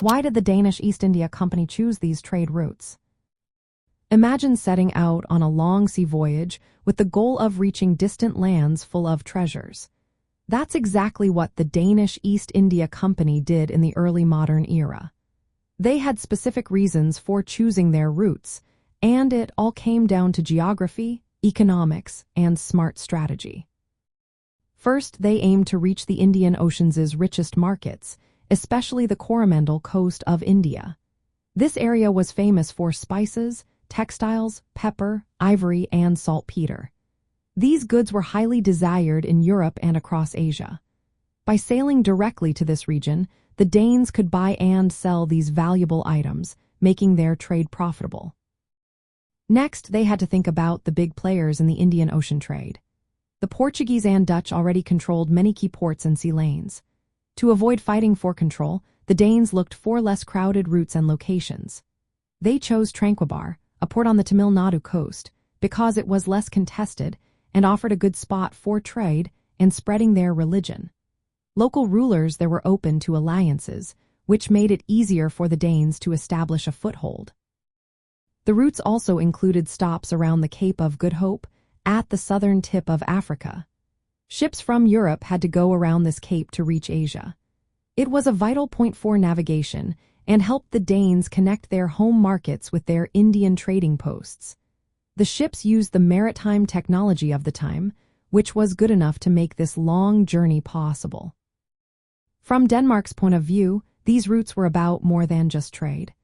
Why did the Danish East India Company choose these trade routes? Imagine setting out on a long sea voyage with the goal of reaching distant lands full of treasures. That's exactly what the Danish East India Company did in the early modern era. They had specific reasons for choosing their routes, and it all came down to geography, economics, and smart strategy. First, they aimed to reach the Indian Ocean's richest markets, especially the Coromandel coast of India. This area was famous for spices, textiles, pepper, ivory, and saltpeter. These goods were highly desired in Europe and across Asia. By sailing directly to this region, the Danes could buy and sell these valuable items, making their trade profitable. Next, they had to think about the big players in the Indian Ocean trade. The Portuguese and Dutch already controlled many key ports and sea lanes. To avoid fighting for control, the Danes looked for less crowded routes and locations. They chose Tranquebar, a port on the Tamil Nadu coast, because it was less contested and offered a good spot for trade and spreading their religion. Local rulers there were open to alliances, which made it easier for the Danes to establish a foothold. The routes also included stops around the Cape of Good Hope, at the southern tip of Africa. Ships from Europe had to go around this cape to reach Asia. It was a vital point for navigation and helped the Danes connect their home markets with their Indian trading posts. The ships used the maritime technology of the time, which was good enough to make this long journey possible. From Denmark's point of view, these routes were about more than just trade.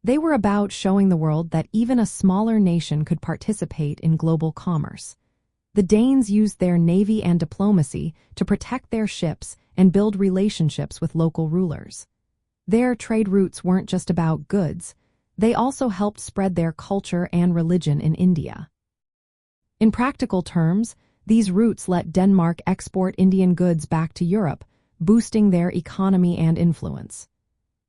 They were about showing the world that even a smaller nation could participate in global commerce. The Danes used their navy and diplomacy to protect their ships and build relationships with local rulers. Their trade routes weren't just about goods, they also helped spread their culture and religion in India. In practical terms, these routes let Denmark export Indian goods back to Europe, boosting their economy and influence.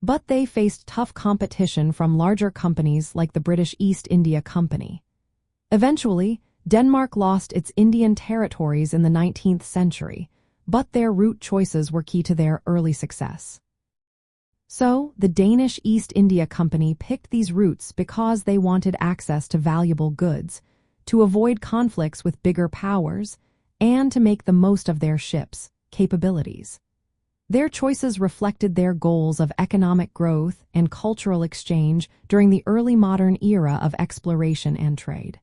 But they faced tough competition from larger companies like the British East India Company. Eventually, Denmark lost its Indian territories in the 19th century, but their route choices were key to their early success. So, the Danish East India Company picked these routes because they wanted access to valuable goods, to avoid conflicts with bigger powers, and to make the most of their ships' capabilities. Their choices reflected their goals of economic growth and cultural exchange during the early modern era of exploration and trade.